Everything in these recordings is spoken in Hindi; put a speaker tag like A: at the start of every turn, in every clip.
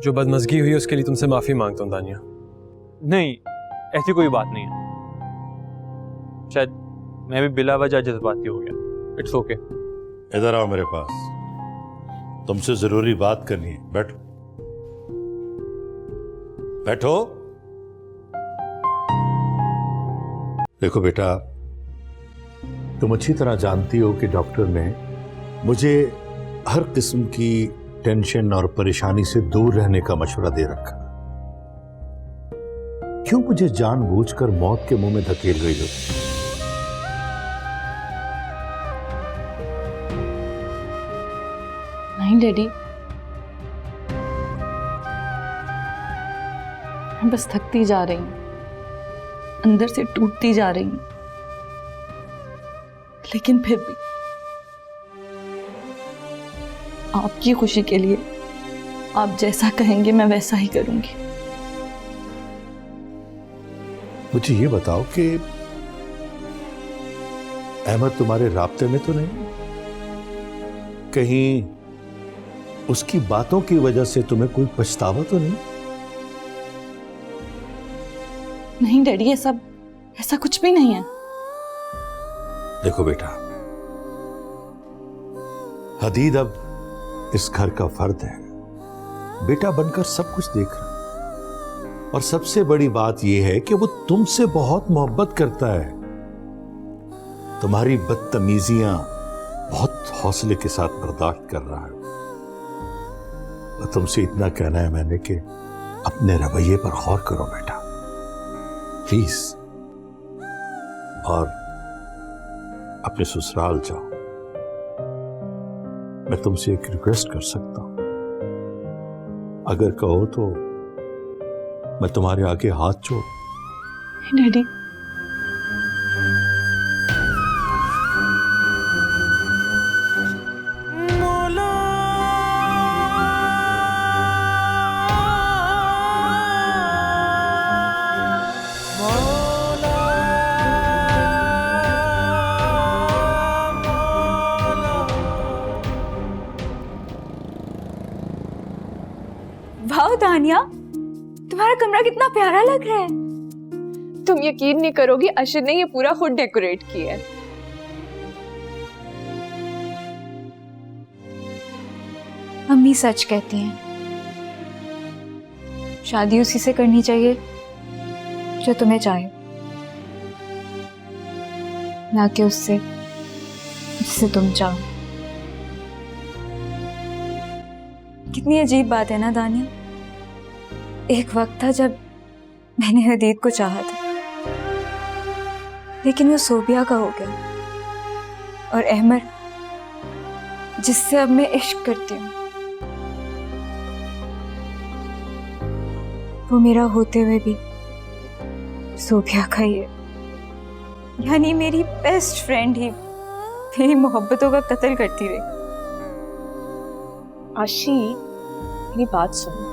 A: जो बदमज़गी हुई उसके लिए तुमसे माफ़ी मांगता हूँ दानिया।
B: नहीं, ऐसी कोई बात नहीं है। शायद मैं भी बिला वजह जज्बाती हो गया। It's okay.
C: इधर आओ मेरे पास, तुमसे जरूरी बात करनी है। बैठो बैठो। देखो बेटा, तुम अच्छी तरह जानती हो कि डॉक्टर ने मुझे हर किस्म की टेंशन और परेशानी से दूर रहने का मशवरा दे रखा। क्यों मुझे जानबूझकर मौत के मुंह में धकेल रही हो?
D: नहीं डैडी, मैं बस थकती जा रही हूँ, अंदर से टूटती जा रही हूँ, लेकिन फिर भी आपकी खुशी के लिए आप जैसा कहेंगे मैं वैसा ही करूंगी।
C: मुझे ये बताओ कि अहमद तुम्हारे राब्ते में तो नहीं? कहीं उसकी बातों की वजह से तुम्हें कोई पछतावा तो नहीं?
D: नहीं डैडी, ऐसा कुछ भी नहीं है।
C: देखो बेटा, हदीद अब इस घर का फर्द है, बेटा बनकर सब कुछ देख रहा, और सबसे बड़ी बात यह है कि वो तुमसे बहुत मोहब्बत करता है। तुम्हारी बदतमीजियां बहुत हौसले के साथ बर्दाश्त कर रहा है। और तुमसे इतना कहना है मैंने कि अपने रवैये पर गौर करो बेटा, प्लीज, और अपने ससुराल जाओ। मैं तुमसे एक रिक्वेस्ट कर सकता हूं, अगर कहो तो मैं तुम्हारे आगे हाथ जोड़।
D: डैडी, वाह दानिया, तुम्हारा कमरा कितना प्यारा लग रहा है।
E: तुम यकीन नहीं करोगी, अशर ने ये पूरा खुद डेकोरेट किया है।
D: अम्मी सच कहती हैं, शादी उसी से करनी चाहिए जो तुम्हें चाहे, ना कि उससे जिसे तुम चाहो। कितनी अजीब बात है ना दानिया। एक वक्त था जब मैंने हदीद को चाहा था, लेकिन वो सोबिया का हो गया, और अहमद जिससे अब मैं इश्क करती हूँ वो मेरा होते हुए भी सोबिया का ही है। यानी मेरी बेस्ट फ्रेंड ही मेरी मोहब्बतों का कत्ल करती रही।
E: आशी, मेरी बात सुनो,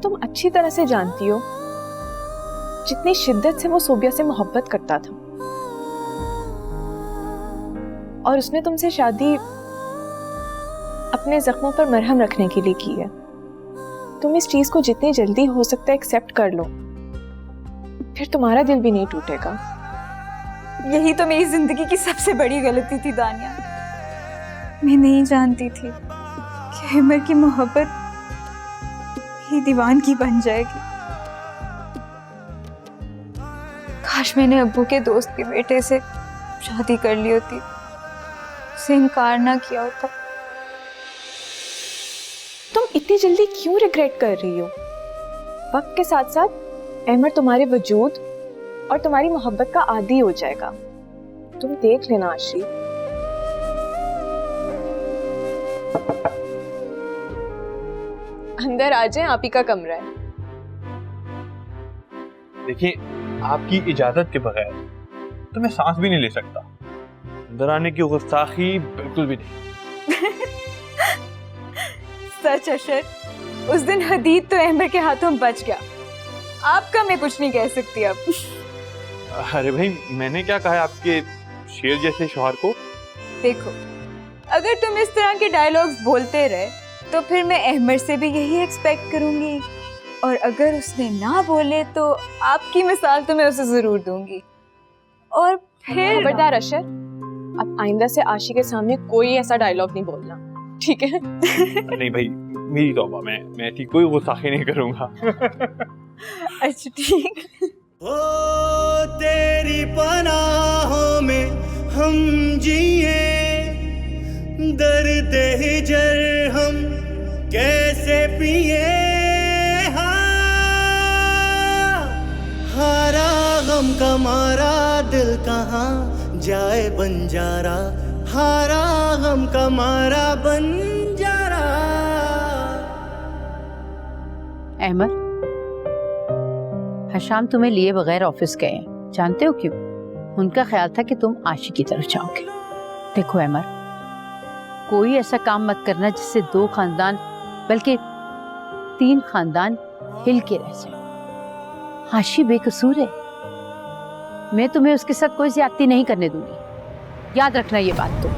E: तुम अच्छी तरह से जानती हो जितनी शिद्दत से वो सोबिया से मोहब्बत करता था, और उसने तुमसे शादी अपने जख्मों पर मरहम रखने के लिए की है। तुम इस चीज को जितनी जल्दी हो सकता है एक्सेप्ट कर लो, फिर तुम्हारा दिल भी नहीं टूटेगा।
D: यही तो मेरी जिंदगी की सबसे बड़ी गलती थी दानिया। मैं नहीं जानती थी कि अहमद की मोहब्बत ही दीवानगी बन जाएगी। काश मैंने अब्बू के दोस्त के बेटे से शादी कर ली होती, उसे इनकार ना किया होता।
E: तुम इतनी जल्दी क्यों रिग्रेट कर रही हो? वक्त के साथ साथ अहमद तुम्हारे वजूद और तुम्हारी मोहब्बत का आदी हो जाएगा। तुम देख लेना आशी। अंदर आ जाएं, आप ही का कमरा है।
B: देखिए, आपकी इजाजत के बगैर तो मैं सांस भी नहीं ले सकता। अंदर आने की गुस्ताखी बिल्कुल भी नहीं।
D: सच अशर, उस दिन हदीद तो अहमद के हाथों बच गया। आपका मैं कुछ नहीं कह सकती अब।
B: अरे भाई, मैंने क्या कहा है आपके शेर जैसे शौहर को?
D: देखो, अगर तुम इस तरह के डायलॉग्स बोलते रहे तो फिर मैं अहमद से भी यही एक्सपेक्ट करूंगी, और अगर उसने ना बोले तो आपकी मिसाल तो मैं उसे जरूर दूंगी। और फिर
E: खबरदार अशर, अब आइंदा से आशी के सामने कोई ऐसा डायलॉग नहीं बोलना, ठीक है?
B: नहीं भाई, मेरी तौबा, मैं ऐसी कोई गुस्ताखी नहीं करूंगा।
D: अच्छा ठीक।
F: ओ तेरी पनाहों में हम जिए, दर्द हिजर हम कैसे पिए, हारा गम का मारा दिल कहाँ जाए बंजारा, हारा गम का मारा बंजारा।
G: अहमद, हशाम तुम्हें लिए बगैर ऑफिस गए हैं, जानते हो क्यों? उनका ख्याल था कि तुम आशी की तरफ जाओगे। देखो अहमद, कोई ऐसा काम मत करना जिससे 2 खानदान बल्कि 3 खानदान हिल के रह जाए। आशी बेकसूर है, मैं तुम्हें उसके साथ कोई ज्यादती नहीं करने दूंगी, याद रखना ये बात। तुम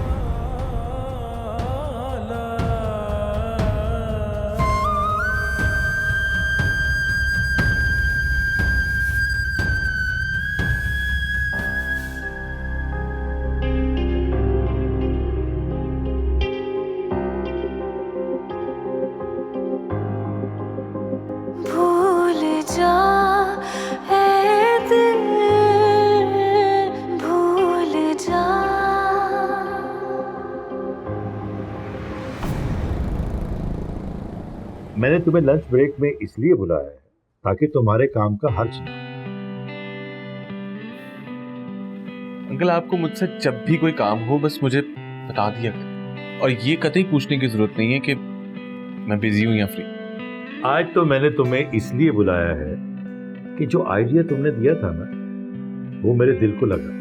H: भूल जा ऐ दिल, भूल जा।
C: मैंने तुम्हें लंच ब्रेक में इसलिए बुलाया है ताकि तुम्हारे काम का हर्ज ना।
B: अंकल, आपको मुझसे जब भी कोई काम हो बस मुझे बता दिया करें, और ये कतई पूछने की जरूरत नहीं है कि मैं बिजी हूं या फ्री।
C: आज तो मैंने तुम्हें इसलिए बुलाया है कि जो आइडिया तुमने दिया था ना, वो मेरे दिल को लगा।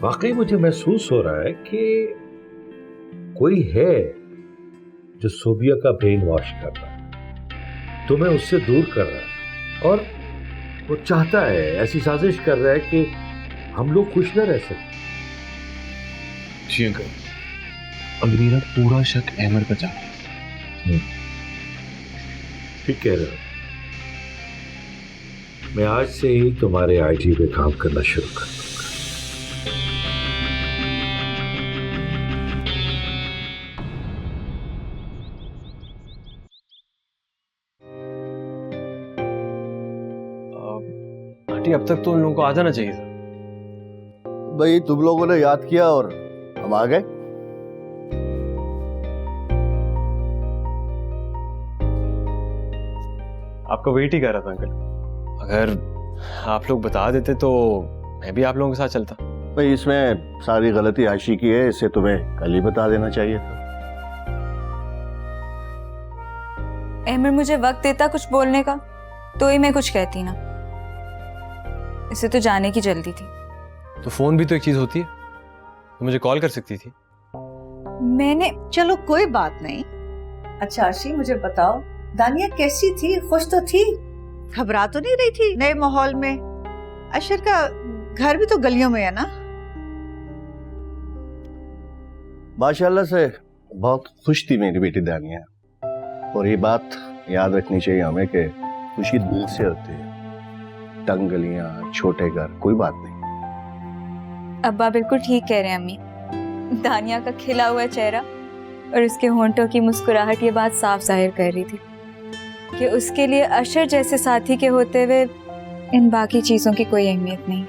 C: वाकई मुझे महसूस हो रहा है कि कोई है जो सोबिया का ब्रेन वॉश कर रहा है, तुम्हें उससे दूर कर रहा है, और वो चाहता है, ऐसी साजिश कर रहा है कि हम लोग खुश न रह सके।
B: जी अंकल, अब मेरा पूरा शक अहमद पर जा रहा है।
C: ठीक कह रहे हो। मैं आज से ही तुम्हारे आईटी पे काम करना शुरू कर दूंगा।
A: आंटी, अब तक तो उन लोगों को आ जाना चाहिए था।
I: भाई तुम लोगों ने याद किया और हम आ गए।
A: आपका वेट ही कर रहा था अंकल। अगर आप लोग बता देते तो मैं भी आप लोगों के साथ चलता।
I: भाई इसमें सारी गलती आशी की है, इसे तुम्हें कल ही बता देना चाहिए था।
D: अहमद मुझे वक्त देता कुछ बोलने का तो ही मैं कुछ कहती ना, इसे तो जाने की जल्दी थी।
A: तो फोन भी तो एक चीज होती है, तो मुझे कॉल कर सकती थी।
D: मैंने
J: चलो कोई बात नहीं। अच्छा आशी, मुझे बताओ दानिया कैसी थी? खुश तो थी? घबरा तो नहीं रही थी नए माहौल में? अशर का घर भी तो गलियों में है ना?
I: माशाल्लाह से बहुत खुश थी मेरी बेटी दानिया, और ये बात याद रखनी चाहिए हमें कि खुशी दिल से होती है। तंग गलियां, छोटे घर, कोई बात नहीं।
D: अब्बा बिल्कुल ठीक कह रहे हैं अम्मी। दानिया का खिला हुआ चेहरा और उसके होंठों की मुस्कुराहट ये बात साफ जाहिर कर रही थी कि उसके लिए अशर जैसे साथी के होते हुए इन बाकी चीजों की कोई अहमियत नहीं।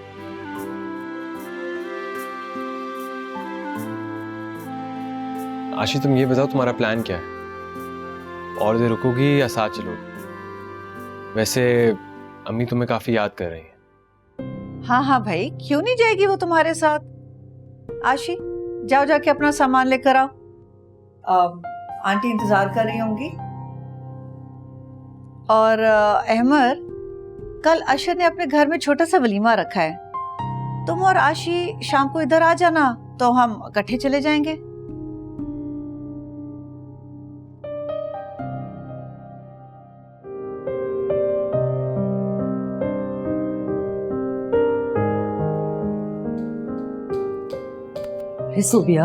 A: आशी, तुम ये बताओ तुम्हारा प्लान क्या है? और देर रुकोगी या साथ चलोगी? वैसे अम्मी तुम्हें काफी याद कर रही हैं।
J: हाँ हाँ भाई, क्यों नहीं जाएगी वो तुम्हारे साथ? आशी जाओ, जाके अपना सामान लेकर आओ। आंटी इंतजार कर रही होंगी। और अहमद, कल अशर ने अपने घर में छोटा सा वलीमा रखा है, तुम और आशी शाम को इधर आ जाना तो हम इकट्ठे चले जाएंगे।
G: सोबिया,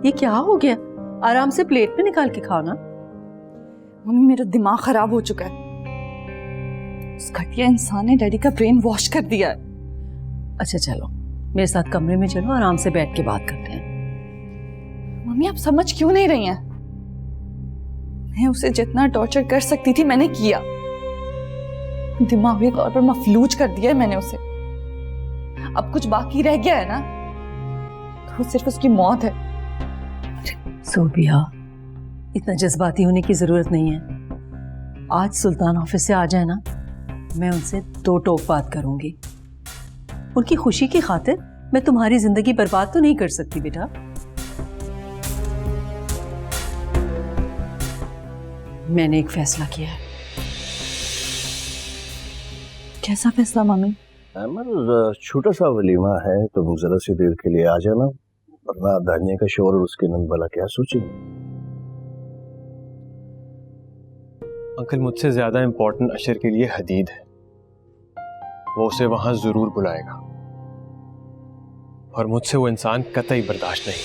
G: ये क्या हो गया? आराम से प्लेट में निकाल के खाओ ना।
D: मम्मी मेरा दिमाग खराब हो चुका है। उस घटिया इंसान ने डैडी का ब्रेन वॉश कर दिया है।
G: अच्छा चलो मेरे साथ कमरे में चलो, आराम से बैठ के बात करते हैं।
D: मम्मी आप समझ क्यों नहीं रही हैं? मैं उसे जितना टॉर्चर कर सकती थी मैंने किया। दिमागी तौर पर मफलूज कर दिया है मैंने उसे। अब कुछ बाकी रह गया है ना तो सिर्फ उसकी मौत है।
G: सोबिया, इतना जज्बाती होने की जरूरत नहीं है। आज सुल्तान ऑफिस से आ जाए ना, मैं उनसे 2 टोक बात करूंगी। उनकी खुशी की खातिर मैं तुम्हारी जिंदगी बर्बाद तो नहीं कर सकती बेटा। मैंने एक फैसला किया है।
D: कैसा फैसला मम्मी?
I: अमर, छोटा सा वलीमा है, तुम जरा सी देर के लिए आ जाना, वरना दानिया का शोर और उसके नंद भला क्या सोचेंगे।
A: अंकल, मुझसे ज्यादा इंपॉर्टेंट अशर के लिए हदीद है। वो उसे वहां जरूर बुलाएगा और मुझसे वो इंसान कतई बर्दाश्त नहीं।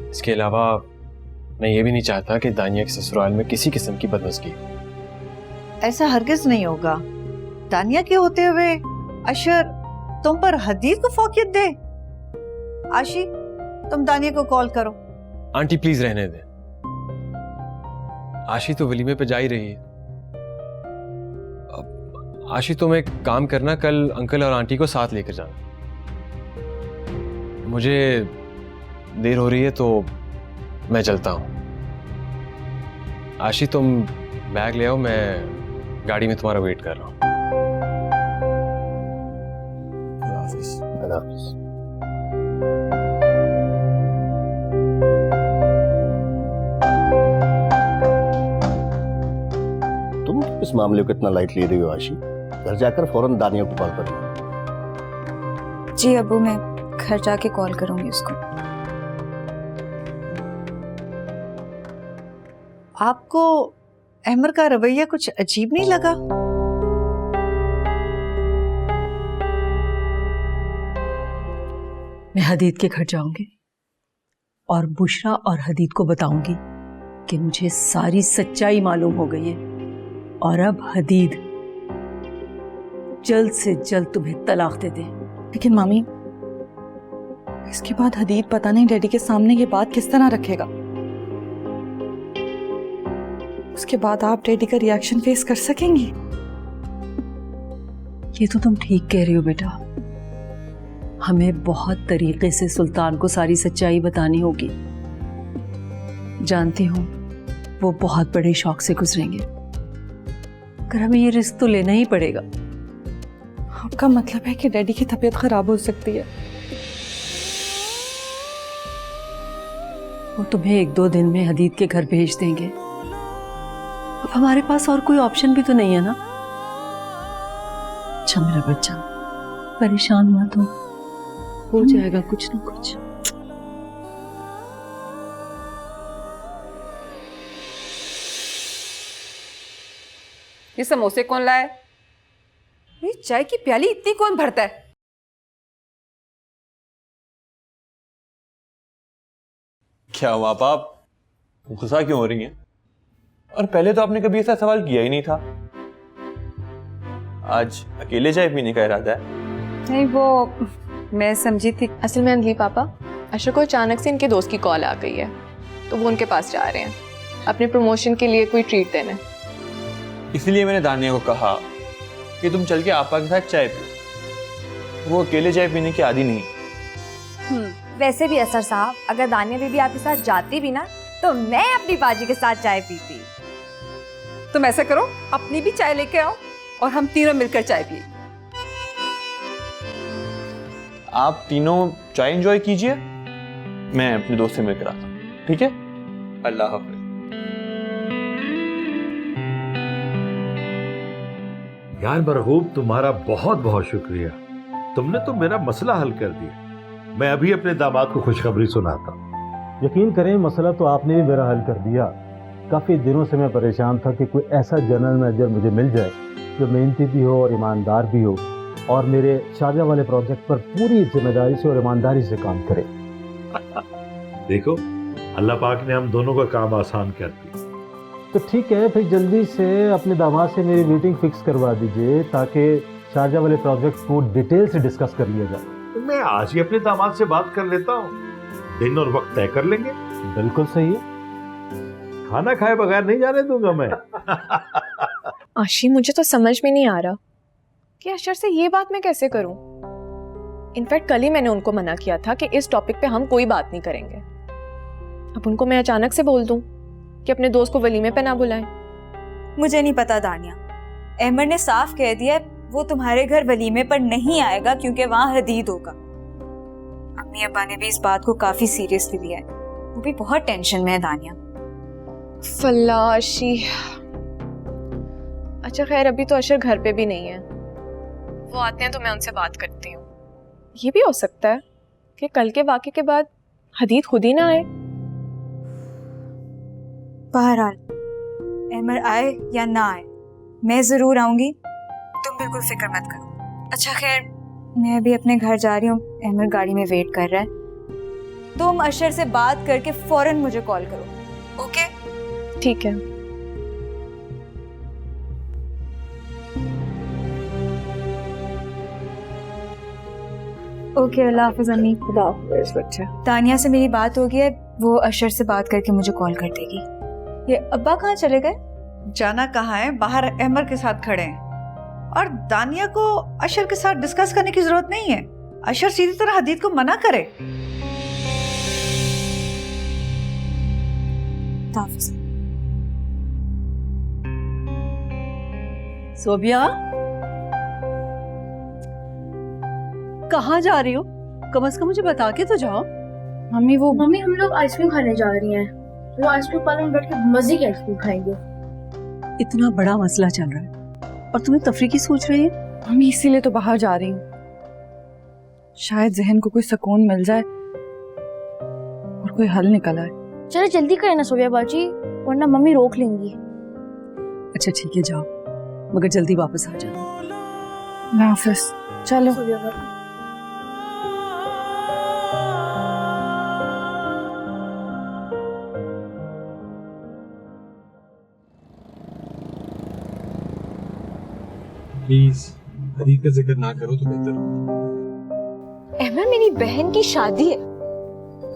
A: इसके अलावा मैं ये भी नहीं चाहता कि दानिया के ससुराल में किसी किस्म की बदमज़गी हो।
J: ऐसा हरगिज नहीं होगा। दानिया के होते हुए अशर तुम पर हदीद को फौकियत दे। आशी, तुम दानिया को कॉल करो।
A: आंटी प्लीज रहने दें। आशी तो वलीमे पे जा ही रही है। आशी, तुम एक काम करना, कल अंकल और आंटी को साथ लेकर जाना। मुझे देर हो रही है तो मैं चलता हूँ। आशी, तुम बैग ले आओ, मैं गाड़ी में तुम्हारा वेट कर रहा हूँ।
I: अल्लाह हाफिज़। तुम इस मामले को इतना लाइट ले रही हो आशी? घर जाकर फौरन दानिया को कॉल करना।
D: जी अबू, मैं घर जाके कॉल करूंगी उसको।
J: आपको अहमर का रवैया कुछ अजीब नहीं लगा?
G: मैं हदीद के घर जाऊंगी और बुशरा और हदीद को बताऊंगी कि मुझे सारी सच्चाई मालूम हो गई है और अब हदीद जल्द से जल्द तुम्हें तलाक दे दे।
D: लेकिन मामी, इसके बाद हदीद पता नहीं डैडी के सामने ये बात किस तरह रखेगा। उसके बाद आप डैडी का रिएक्शन फेस कर सकेंगी?
G: ये तो तुम ठीक कह रही हो बेटा। हमें बहुत तरीके से सुल्तान को सारी सच्चाई बतानी होगी। जानती हूँ वो बहुत बड़े शौक से गुजरेंगे, पर हमें ये रिस्क तो लेना ही पड़ेगा।
D: आपका मतलब है कि डैडी की तबीयत खराब हो सकती है?
G: वो तुम्हें 1-2 दिन में हदीद के घर भेज देंगे। अब हमारे पास और कोई ऑप्शन भी तो नहीं है ना। अच्छा मेरा बच्चा, परेशान मत हो जाएगा कुछ ना कुछ।
K: ये समोसे कौन लाए? ये चाय की प्याली इतनी कौन भरता है?
B: क्या हुआ आप गुस्सा क्यों हो रही हैं? और पहले तो आपने कभी ऐसा सवाल किया ही नहीं था। आज अकेले चाय पीने का इरादा है?
K: नहीं, वो मैं समझी थी।
E: असल में अंजलि पापा, अशर को अचानक से इनके दोस्त की कॉल आ गई है, तो वो उनके पास जा रहे हैं अपने प्रमोशन के लिए कोई ट्रीट देने।
B: इसलिए मैंने दानिया को कहा कि तुम चल के आपा के साथ चाय पियो। वो अकेले चाय पीने की आदी नहीं।
L: वैसे भी असर साहब, अगर दानिया बीबी आपके साथ जाती भी ना तो मैं अपनी बाजी के साथ चाय पीती।
K: तुम ऐसा करो, अपनी भी चाय लेके आओ और हम तीनों मिलकर चाय पिए।
B: आप तीनों चाय एंजॉय कीजिए, मैं अपने दोस्त से मिलकर आता हूँ, ठीक है? अल्लाह हाफिज।
C: यार मरहूब, तुम्हारा बहुत बहुत शुक्रिया। तुमने तो मेरा मसला हल कर दिया। मैं अभी अपने दामाद को खुशखबरी सुनाता हूँ।
M: यकीन करें, मसला तो आपने भी मेरा हल कर दिया। काफ़ी दिनों से मैं परेशान था कि कोई ऐसा जनरल मैनेजर मुझे मिल जाए जो मेहनती भी हो और ईमानदार भी हो और मेरे शारजा वाले प्रोजेक्ट पर पूरी जिम्मेदारी से और ईमानदारी से काम करे।
C: देखो, अल्लाह पाक ने हम दोनों का काम आसान कर दिया।
M: तो ठीक है, फिर जल्दी से अपने दामाद से मेरी मीटिंग फिक्स करवा दीजिए ताकि शारजा वाले प्रोजेक्ट को डिटेल से डिस्कस कर लिया जाए।
C: तो मैं आज ही अपने दामाद से बात कर लेता हूँ, दिन और वक्त तय कर लेंगे।
M: बिल्कुल सही है।
C: खाना खाए बगैर नहीं जाने दूंगा मैं।
E: आशी, मुझे तो समझ में नहीं आ रहा कि अशर से ये बात मैं कैसे करूं। इनफैक्ट कल ही मैंने उनको मना किया था कि इस टॉपिक पे हम कोई बात नहीं करेंगे। अब उनको मैं अचानक से बोल दूं कि अपने दोस्त को वलीमे पे ना बुलाएं।
D: मुझे नहीं पता दानिया, अहमद ने साफ कह दिया वो तुम्हारे घर वलीमे पर नहीं आएगा क्योंकि वहाँ हदीद होगा। अम्मी अब्बा ने भी इस बात को काफी सीरियसली लिया है, वो भी बहुत टेंशन में है दानिया।
E: फलाशी। अच्छा खैर, अभी तो अशर घर पे भी नहीं है, वो आते हैं तो मैं उनसे बात करती हूँ। ये भी हो सकता है कि कल के वाक़े के बाद हदीद खुद ही ना आए।
D: बहरहाल अहमद आए या ना आए, मैं जरूर आऊंगी, तुम बिल्कुल फिक्र मत करो। अच्छा खैर, मैं अभी अपने घर जा रही हूँ, अहमद गाड़ी में वेट कर रहा है। तुम अशर से बात करके फौरन मुझे कॉल करो, ओके?
E: ठीक है।
D: ओके, अल्लाह हाफिज़ अम्मी।
J: खुदा हाफिज़ बच्चा।
D: तानिया से मेरी बात हो गई है, वो अशर से बात करके मुझे कॉल कर देगी। ये अब्बा कहाँ चले गए?
J: जाना कहाँ है, बाहर अहमद के साथ खड़े हैं। और दानिया को अशर के साथ डिस्कस करने की जरूरत नहीं है। अशर सीधी तरह हदीद को मना करे।
N: सोबिया, कहाँ जा रही हो? कम से कम मुझे बता के तो जाओ।
L: मम्मी हम लोग आइसक्रीम खाने जा रही हैं। वो आइसक्रीम पार्लर में बैठ के मजे की आइसक्रीम खाएंगे।
N: इतना बड़ा मसला चल रहा है और तुम्हें तफरी की सोच रही है?
K: मम्मी इसीलिए तो बाहर जा रही हूँ, शायद जहन को कोई सुकून मिल जाए और कोई हल निकल आए।
L: चलो जल्दी करें ना सोबिया बाजी, वरना मम्मी रोक लेंगी।
N: अच्छा ठीक है, जाओ, मगर जल्दी वापस आ जाना।
K: अल्लाह हाफिज़। चलो।
A: प्लीज हदीद का जिक्र ना करो तो बेहतर।
D: अहमद, मेरी बहन की शादी है,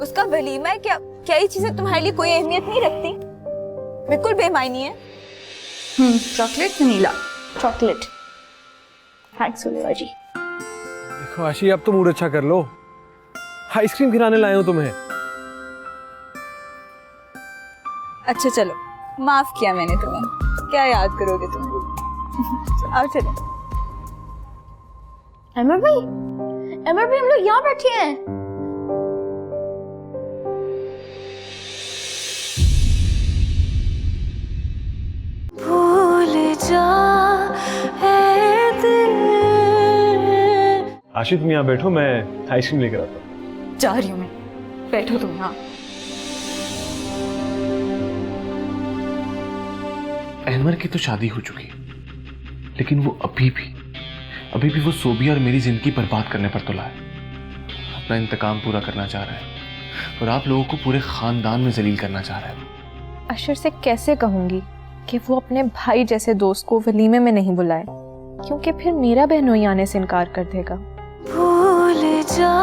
D: उसका वलीमा है। क्या ये चीजें तुम्हारे लिए कोई अहमियत नहीं रखती? बिल्कुल बेमायनी है।
L: Chocolate vanilla. Chocolate. Thanks Sobia ji.
A: देखो आशी, अब तो मूड अच्छा कर लो, आइसक्रीम खिलाने लाए हूँ तुम्हें।
D: अच्छा चलो, माफ किया मैंने तुम्हें, क्या याद करोगे तुम? आओ चलो।
L: अमर भाई, हम लोग यहाँ बैठे हैं।
H: भूल जा ए दिल।
A: आशी तुम यहाँ बैठो, मैं आइसक्रीम लेकर आता हूँ।
D: जा रही हूँ मैं, बैठो तुम यहाँ।
A: अहमर की तो शादी हो चुकी, लेकिन वो अभी भी वो सोबिया और मेरी जिंदगी बर्बाद करने पर तुला है। अपना इंतकाम पूरा करना चाह रहा है और आप लोगों को पूरे खानदान में जलील करना चाह रहा है।
E: अशर से कैसे कहूंगी कि वो अपने भाई जैसे दोस्त को वलीमे में नहीं बुलाए, क्योंकि फिर मेरा बहनोई आने से इनकार कर देगा।
H: भूल जा